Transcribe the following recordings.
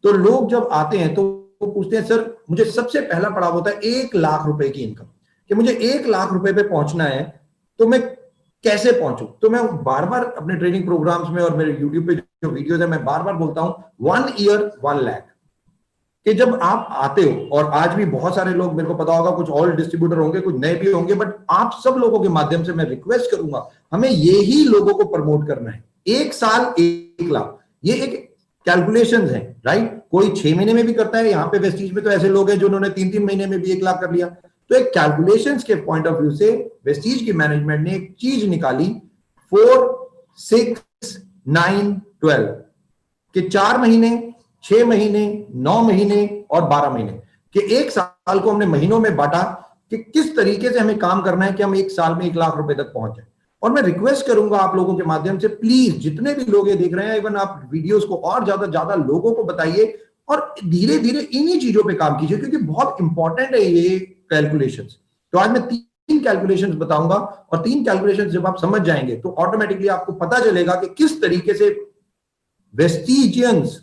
तो लोग जब आते हैं तो वो पूछते हैं, सर मुझे सबसे पहला पड़ाव होता है 1 लाख रुपए की इनकम, कि मुझे 1 लाख रुपए पे पहुंचना है, तो मैं कैसे पहुंचूं? तो मैं बार बार अपने ट्रेनिंग प्रोग्राम्स में और मेरे यूट्यूब पे जो वीडियोस है, मैं बार बार बोलता हूं 1 ईयर 1 लाख। कि जब आप आते हो, और आज भी बहुत सारे लोग, मेरे को पता होगा कुछ और डिस्ट्रीब्यूटर होंगे, कुछ नए भी होंगे, बट आप सब लोगों के माध्यम से मैं रिक्वेस्ट करूंगा, हमें यही लोगों को प्रमोट करना है। 1 साल 1 लाख, ये एक कैलकुलेशंस है, राइट? कोई 6 महीने में भी करता है, यहाँ पे वेस्टीज में तो ऐसे लोग हैं जिन्होंने 3-3 महीने में भी 1 लाख कर लिया। तो एक कैलकुलेशंस के पॉइंट ऑफ व्यू से वेस्टीज की मैनेजमेंट ने एक चीज निकाली, 4, 6, 9, 12 के 4 महीने, 6 महीने, 9 महीने और 12 महीने के 1 साल को हमने महीनों में बांटा कि किस तरीके से हमें काम करना है कि हम 1 साल में 1 लाख रुपए तक पहुंच जाए। और मैं रिक्वेस्ट करूंगा आप लोगों के माध्यम से, प्लीज जितने भी लोग ये देख रहे हैं, इवन आप वीडियोस को और ज्यादा लोगों को बताइए और धीरे धीरे इन्हीं चीजों पे काम कीजिए, क्योंकि बहुत इंपॉर्टेंट है ये कैलकुलेशंस। तो आज मैं 3 कैलकुलेशंस बताऊंगा, और 3 कैलकुलेशंस जब आप समझ जाएंगे तो ऑटोमेटिकली आपको पता चलेगा कि किस तरीके से वेस्टिजियंस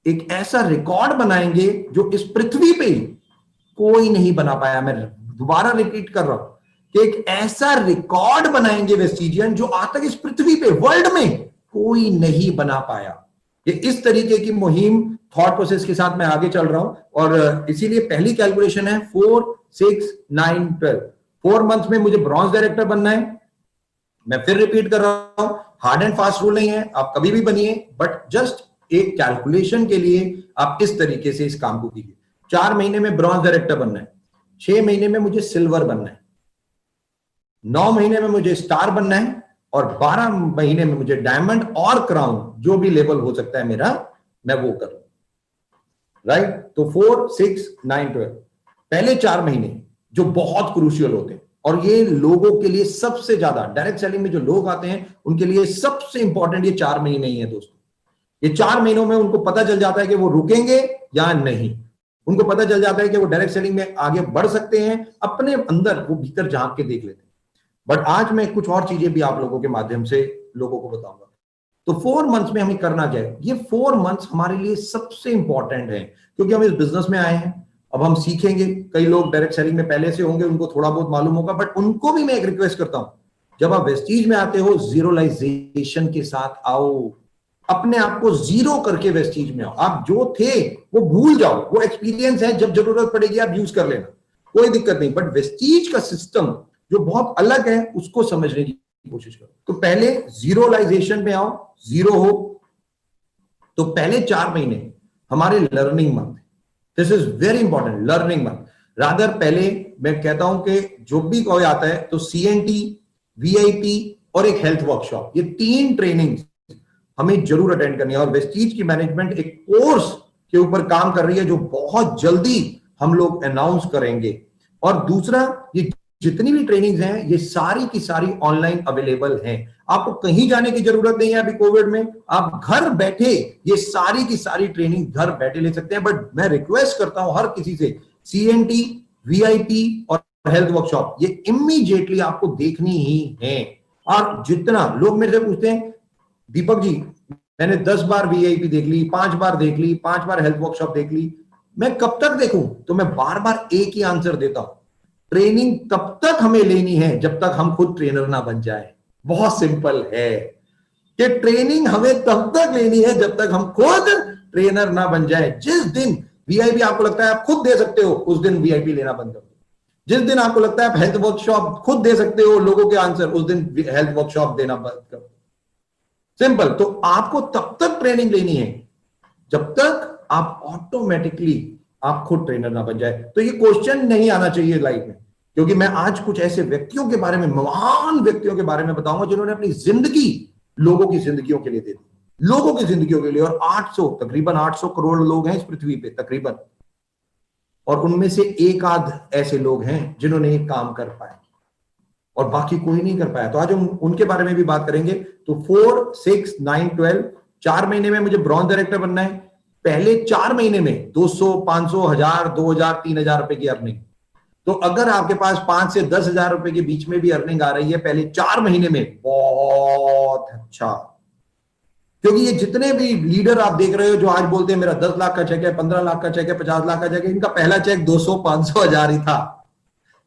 एक ऐसा रिकॉर्ड बनाएंगे जो इस पृथ्वी पे कोई नहीं बना पाया। मैं दोबारा रिपीट कर रहा हूं कि एक ऐसा रिकॉर्ड बनाएंगे वेस्टिजियन जो आज तक इस पृथ्वी पे, वर्ल्ड में कोई नहीं बना पाया। ये इस तरीके की मुहिम, थॉट प्रोसेस के साथ मैं आगे चल रहा हूं, और इसीलिए पहली कैलकुलेशन है 4, 6, 9, 12। 4 मंथ्स में मुझे ब्रॉन्ज डायरेक्टर बनना है। मैं फिर रिपीट कर रहा हूं, हार्ड एंड फास्ट रूल नहीं है, आप कभी भी बनिए, बट जस्ट एक कैलकुलेशन के लिए आप इस तरीके से इस काम को कीजिए। 4 महीने में ब्रॉन्ज डायरेक्टर बनना है, 6 महीने में मुझे सिल्वर बनना है, 9 महीने में मुझे स्टार बनना है, और 12 महीने में मुझे डायमंड और क्राउन, जो भी लेवल हो सकता है मेरा, मैं वो करूं, राइट? तो 4, 6, 9, 12 पहले 4 महीने जो बहुत क्रूशियल होते हैं, और ये लोगों के लिए सबसे ज्यादा, डायरेक्ट सेलिंग में जो लोग आते हैं उनके लिए सबसे इंपॉर्टेंट ये 4 महीने ही है दोस्तों। ये 4 महीनों में उनको पता चल जाता है कि वो रुकेंगे या नहीं, उनको पता चल जाता है कि वो डायरेक्ट सेलिंग में आगे बढ़ सकते हैं, अपने अंदर वो भीतर झांक के देख लेते हैं। बट आज मैं कुछ और चीजें भी आप लोगों के माध्यम से लोगों को बताऊंगा। तो 4 मंथ्स में हमें करना क्या है? ये 4 मंथ्स हमारे लिए सबसे इंपॉर्टेंट है, क्योंकि हम इस बिजनेस में आए हैं, अब हम सीखेंगे। कई लोग डायरेक्ट सेलिंग में पहले से होंगे, उनको थोड़ा बहुत मालूम होगा, बट उनको भी मैं एक रिक्वेस्ट करता हूं, जब आप वेस्टीज में आते हो, जीरोलाइजेशन के साथ आओ, अपने आप को जीरो करके वेस्टीज में आओ। आप जो थे वो भूल जाओ, वो एक्सपीरियंस है, जब जरूरत पड़ेगी आप यूज कर लेना, कोई दिक्कत नहीं, बट वेस्टीज का सिस्टम जो बहुत अलग है उसको समझने की कोशिश करो। तो पहले जीरोलाइजेशन में आओ, जीरो हो। तो पहले 4 महीने हमारे learning month, this is very important, learning month. Rather पहले मैं कहता हूं कि जो भी कोई आता है तो CNT, VIP और एक हेल्थ वर्कशॉप, ये 3 ट्रेनिंग हमें जरूर अटेंड करनी है। और वेस्टीज की मैनेजमेंट एक कोर्स के ऊपर काम कर रही है जो बहुत जल्दी हम लोग अनाउंस करेंगे। और दूसरा, ये जितनी भी ट्रेनिंग्स हैं ये सारी की सारी ऑनलाइन अवेलेबल हैं, आपको कहीं जाने की जरूरत नहीं है। अभी कोविड में आप घर बैठे ये सारी की सारी ट्रेनिंग घर बैठे ले सकते हैं। बट मैं रिक्वेस्ट करता हूं हर किसी से, CNT, VIP और हेल्थ वर्कशॉप ये इमीडिएटली आपको देखनी ही है। और जितना लोग मेरे से पूछते हैं, दीपक जी मैंने 10 बार VIP देख ली, 5 बार देख ली, 5 बार हेल्थ वर्कशॉप देख ली, मैं कब तक देखूं? तो मैं बार बार एक ही आंसर देता हूं, ट्रेनिंग तब तक हमें लेनी है जब तक हम खुद ट्रेनर ना बन जाए। बहुत सिंपल है कि ट्रेनिंग हमें तब तक लेनी है जब तक हम खुद ट्रेनर ना बन जाए। जिस दिन VIP आपको लगता है आप खुद दे सकते हो, उस दिन VIP लेना बंद कर दो। जिस दिन आपको लगता है आप हेल्थ वर्कशॉप खुद दे सकते हो लोगों के आंसर, उस दिन हेल्थ वर्कशॉप देना बंद कर दो। सिंपल। तो आपको तब तक ट्रेनिंग लेनी है जब तक आप ऑटोमेटिकली आप खुद ट्रेनर ना बन जाए। तो ये क्वेश्चन नहीं आना चाहिए लाइफ में, क्योंकि मैं आज कुछ ऐसे व्यक्तियों के बारे में, महान व्यक्तियों के बारे में बताऊंगा जिन्होंने अपनी जिंदगी लोगों की जिंदगियों के लिए दे दी, लोगों की जिंदगियों के लिए। और 800, तकरीबन 800 करोड़ लोग हैं इस पृथ्वी पे तकरीबन, और उनमें से एक आध ऐसे लोग हैं जिन्होंने ये काम कर पाए और बाकी कोई नहीं कर पाया। तो आज हम उनके बारे में भी बात करेंगे। तो 4, 6, 9, 12 4 महीने में मुझे ब्रॉन्ज डायरेक्टर बनना है। पहले 4 महीने में 200, 500, 1000, 2000, 3000 रुपए की अर्निंग। तो अगर आपके पास 5 से 10,000 रुपए के बीच में भी अर्निंग आ रही है पहले 4 महीने में, बहुत अच्छा। क्योंकि ये जितने भी लीडर आप देख रहे हो जो आज बोलते हैं मेरा 10 लाख का चेक है, 15 लाख का चेक है, 50 लाख का चेक है, इनका पहला चेक 200, 500, 1000 ही था।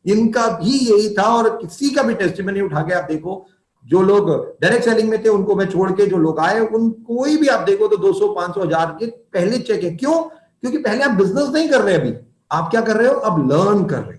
इनका भी यही था। और किसी का भी टेस्टिमनी उठा के आप देखो, जो लोग डायरेक्ट सेलिंग में थे उनको मैं छोड़ के जो लोग आए, उन कोई भी आप देखो तो 200, 500, 1000 के पहले चेक है। क्यों? क्योंकि पहले आप बिजनेस नहीं कर रहे, अभी आप क्या कर रहे हो, अब लर्न कर रहे हो,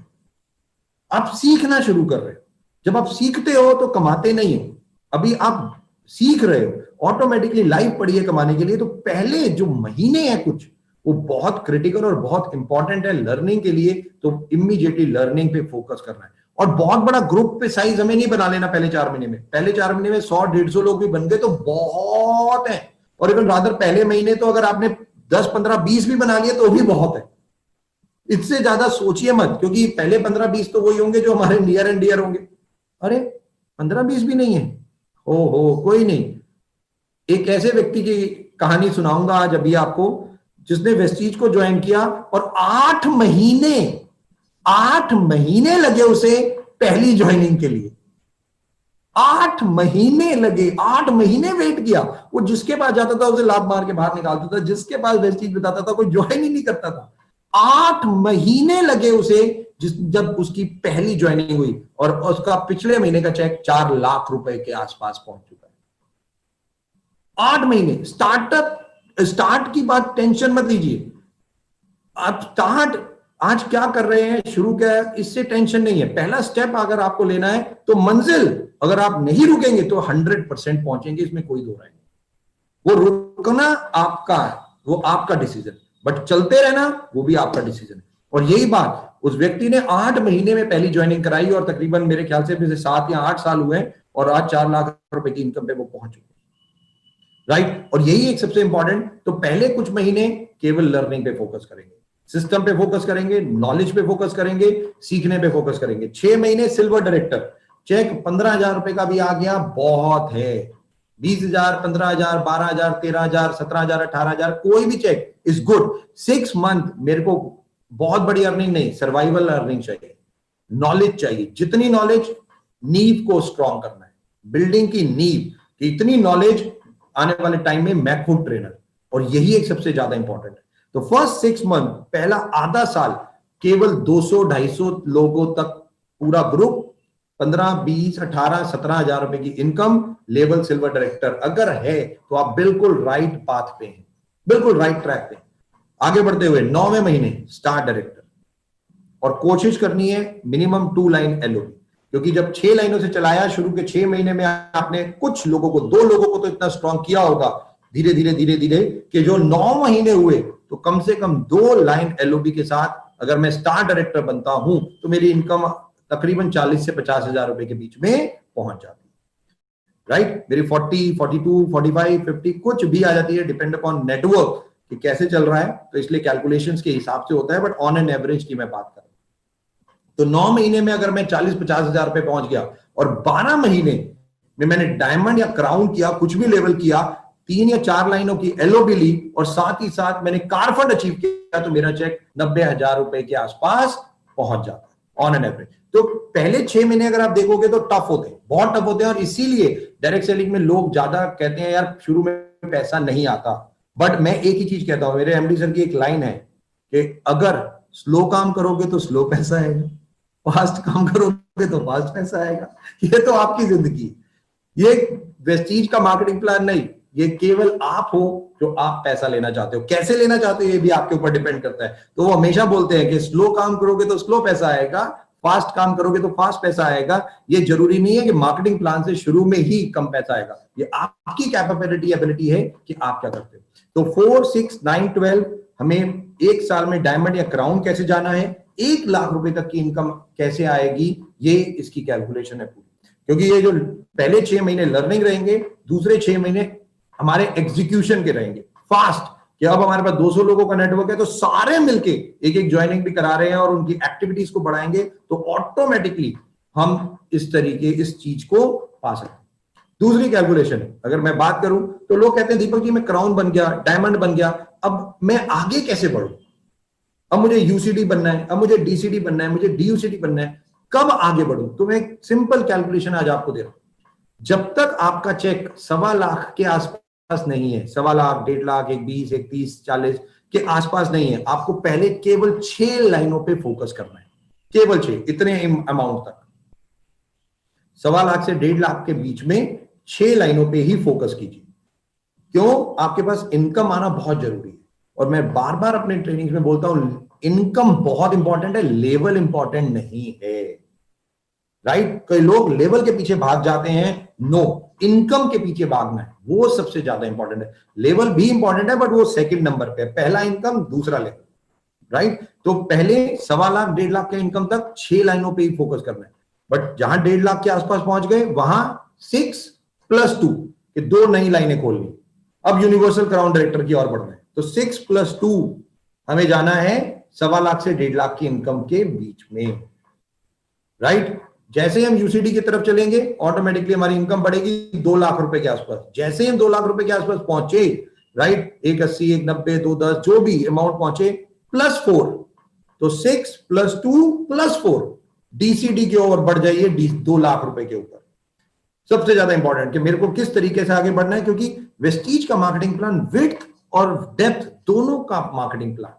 आप सीखना शुरू कर रहे हो। जब आप सीखते हो तो कमाते नहीं हो, अभी आप सीख रहे हो, ऑटोमेटिकली लाइफ पड़ी है कमाने के लिए। तो पहले जो महीने हैं कुछ, वो बहुत क्रिटिकल और बहुत इंपॉर्टेंट है लर्निंग के लिए। तो इमीडिएटली लर्निंग पे फोकस करना है। और बहुत बड़ा ग्रुप पे साइज हमें नहीं बना लेना पहले 4 महीने में। पहले 4 महीने में 100, 150 लोग भी बन गए तो बहुत है। और इवन रादर पहले महीने तो अगर आपने 10, 15, 20 भी बना लिए तो भी बहुत है। इससे ज्यादा सोचिए मत, क्योंकि पहले 15, 20 तो वही होंगे जो हमारे नियर एंड डियर होंगे। अरे 15, 20 भी नहीं है, ओहो कोई नहीं। एक ऐसे व्यक्ति की कहानी सुनाऊंगा आज अभी आपको, जिसने वेस्टीज को ज्वाइन किया और 8 महीने लगे उसे पहली ज्वाइनिंग के लिए। 8 महीने लगे, 8 महीने वेट किया। वो जिसके पास जाता था उसे लात मार के बाहर निकालता था, जिसके पास वेस्टीज बताता था कोई ज्वाइन ही नहीं करता था। 8 महीने लगे उसे जब उसकी पहली ज्वाइनिंग हुई, और उसका पिछले महीने का चेक 4 लाख रुपए के आसपास पहुंच चुका है। 8 महीने। स्टार्ट की बात टेंशन मत लीजिए। आप स्टार्ट आज क्या कर रहे हैं, शुरू क्या है, इससे टेंशन नहीं है। पहला स्टेप अगर आपको लेना है तो मंजिल अगर आप नहीं रुकेंगे तो 100% पहुंचेंगे, इसमें कोई दो राय नहीं। वो रुकना आपका है, वो आपका डिसीजन, बट चलते रहना वो भी आपका डिसीजन है। और यही बात उस व्यक्ति ने 8 महीने में पहली ज्वाइनिंग कराई, और तकरीबन मेरे ख्याल से 7 या 8 साल हुए, और आज 4 लाख रुपए की इनकम पे वो पहुंच चुके, राइट। और यही एक सबसे इंपॉर्टेंट। तो पहले कुछ महीने केवल लर्निंग पे फोकस करेंगे, सिस्टम पे फोकस करेंगे, नॉलेज पे फोकस करेंगे, सीखने पे फोकस करेंगे। 6 महीने सिल्वर डायरेक्टर, चेक 15,000 रुपए का भी आ गया, बहुत है। 20,000, 15,000, 12,000, 13,000, 17,000, 18,000, कोई भी चेक इज गुड। 6 मंथ मेरे को बहुत बड़ी अर्निंग नहीं, सर्वाइवल अर्निंग चाहिए, नॉलेज चाहिए। जितनी नॉलेज, नींव को स्ट्रॉन्ग करना है, बिल्डिंग की नींव कि इतनी नॉलेज आने वाले टाइम में मैं खुद ट्रेनर, और यही एक सबसे ज्यादा इंपॉर्टेंट है। तो फर्स्ट 6 मंथ, पहला आधा साल, केवल 200, 250 लोगों तक पूरा ग्रुप, 15, 20, 18, 17,000 रुपए की इनकम, लेवल सिल्वर डायरेक्टर अगर है तो आप बिल्कुल राइट पाथ पे हैं, बिल्कुल राइट ट्रैक पे। आगे बढ़ते हुए 9वें महीने स्टार डायरेक्टर, और कोशिश करनी है मिनिमम 2 लाइन एलओबी, क्योंकि जब 6 लाइनों से चलाया, शुरू के 6 महीने में आपने कुछ लोगों को, 2 लोगों को तो इतना स्ट्रॉन्ग किया होगा धीरे धीरे धीरे धीरे कि जो 9 महीने हुए तो कम से कम 2 लाइन एलओबी के साथ अगर मैं स्टार डायरेक्टर बनता हूं तो मेरी इनकम तकरीबन 40 से 50,000 रुपए के बीच में पहुंच जाती है, राइट। मेरी 40, 42, 45, 50 कुछ भी आ जाती है, डिपेंड अपॉन नेटवर्क कि कैसे चल रहा है। तो इसलिए कैलकुलेशंस के हिसाब से होता है, बट ऑन एन एवरेज की मैं बात कर रहा हूं। तो 9 महीने में अगर मैं 40-50,000 रुपए पहुंच गया, और 12 महीने में मैंने डायमंड या क्राउन किया, कुछ भी लेवल किया, 3 या 4 लाइनों की एलओबी ली, और साथ ही साथ मैंने कार फंड अचीव किया, तो मेरा चेक 90,000 रुपए के आसपास पहुंच जाता है ऑन एन एवरेज। तो पहले 6 महीने अगर आप देखोगे तो टफ होते हैं, बहुत टफ होते हैं। और इसीलिए डायरेक्ट सेलिंग में लोग ज्यादा कहते हैं यार शुरू में पैसा नहीं आता। बट मैं एक ही चीज कहता हूं, मेरे एमडी सर की एक लाइन है कि अगर स्लो काम करोगे तो स्लो पैसा आएगा, फास्ट काम करोगे तो फास्ट पैसा आएगा। ये तो आपकी जिंदगी, ये वेस्टीज का मार्केटिंग प्लान नहीं, ये केवल आप हो जो आप पैसा लेना चाहते हो। कैसे लेना चाहते हो ये भी आपके ऊपर डिपेंड करता है। तो वो हमेशा बोलते हैं कि स्लो काम करोगे तो स्लो पैसा आएगा, फास्ट काम करोगे तो फास्ट पैसा आएगा। ये जरूरी नहीं है कि मार्केटिंग प्लान से शुरू में ही कम पैसा आएगा, ये आपकी कैपेबिलिटी एबिलिटी है कि आप क्या करते हो। तो 4, 6, 9, 12 हमें एक साल में डायमंड या क्राउन कैसे जाना है, 1 लाख रुपए तक की इनकम कैसे आएगी, ये इसकी कैलकुलेशन है पूरी। क्योंकि ये जो पहले 6 महीने लर्निंग रहेंगे, दूसरे 6 महीने हमारे एग्जीक्यूशन के रहेंगे, फास्ट, कि अब हमारे पास 200 लोगों का नेटवर्क है तो सारे मिलके एक एक ज्वाइनिंग भी करा रहे हैं और उनकी एक्टिविटीज को बढ़ाएंगे, तो ऑटोमेटिकली हम इस तरीके इस चीज को पा सकते हैं। दूसरी कैलकुलेशन अगर मैं बात करूं तो लोग कहते हैं दीपक जी मैं क्राउन बन गया, डायमंड बन गया, अब मैं आगे कैसे बढ़ूं, अब मुझे यूसीडी बनना है, अब मुझे डीसीडी बनना है, मुझे डीयूसीडी बनना है, कब आगे बढ़ूं। तो मैं सिंपल कैलकुलेशन आज आपको दे रहा हूं। जब तक आपका चेक 1.25 लाख के आसपास आसपास नहीं है, 1.25 लाख, 1.5 लाख, 1 20, 1 30, 40 के आसपास नहीं है। आपको पहले केवल 6 लाइनों पे फोकस करना है, केवल 6, इतने अमाउंट तक। 1.25 लाख से 1.5 लाख के बीच में 6 लाइनों पे ही फोकस कीजिए। क्यों? आपके पास इनकम आना बहुत जरूरी है। और मैं बार बार अपने ट्रेनिंग में बोलता हूं, इनकम बहुत इंपॉर्टेंट है, लेवल इंपॉर्टेंट नहीं है। राइट? कई लोग लेवल के पीछे भाग जाते हैं। नो, इनकम के पीछे भागना है, वो सबसे ज्यादा इंपॉर्टेंट है। लेवल भी इंपॉर्टेंट है, बट वो सेकंड नंबर पे है। पहला इनकम, दूसरा लेवल। राइट? तो पहले 1.25 लाख, 1.5 लाख के इनकम तक 6 लाइनों पे ही फोकस करना है। बट जहां 1.5 लाख के आसपास पहुंच गए, वहां 6 + 2 के 2 नई लाइनें खोल ली। अब यूनिवर्सल क्राउन डायरेक्टर की ओर बढ़ना है, तो 6 + 2 हमें जाना है 1.25 लाख से 1.5 लाख की इनकम के बीच में। राइट? जैसे ही हम यूसीडी की तरफ चलेंगे, ऑटोमेटिकली हमारी इनकम बढ़ेगी 2 लाख रुपए के आसपास। जैसे ही हम 2 लाख रुपए के आसपास पहुंचे, राइट, 180, 190, 210, जो भी अमाउंट पहुंचे, +4, तो 6 + 2 + 4 डीसीडी की ओर बढ़ जाइए, 2 लाख रुपए के ऊपर। सबसे ज्यादा इंपॉर्टेंट कि मेरे को किस तरीके से आगे बढ़ना है, क्योंकि वेस्टीज का मार्केटिंग प्लान विड्थ और डेप्थ दोनों का मार्केटिंग प्लान,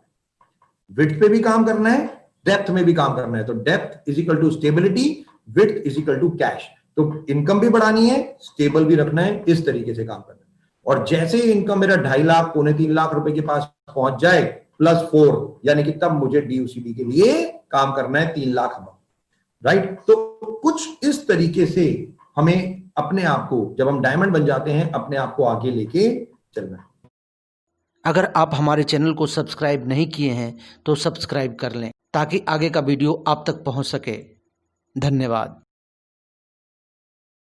विड्थ पे भी काम करना है, डेप्थ में भी काम करना है। तो डेप्थ = स्टेबिलिटी, विड्थ = कैश। तो इनकम भी बढ़ानी है, स्टेबल भी रखना है, इस तरीके से काम करना है। और जैसे ही इनकम मेरा 2.5 लाख, 2.25 लाख रुपए के पास पहुंच जाए, +4, यानी कि तब मुझे डीयूसीडी के लिए काम करना है 3 लाख। राइट? तो कुछ इस तरीके से हमें अपने आप को, जब हम डायमंड बन जाते हैं, अपने आप को आगे लेके चलना है। अगर आप हमारे चैनल को सब्सक्राइब नहीं किए हैं तो सब्सक्राइब कर लें, ताकि आगे का वीडियो आप तक पहुंच सके। धन्यवाद।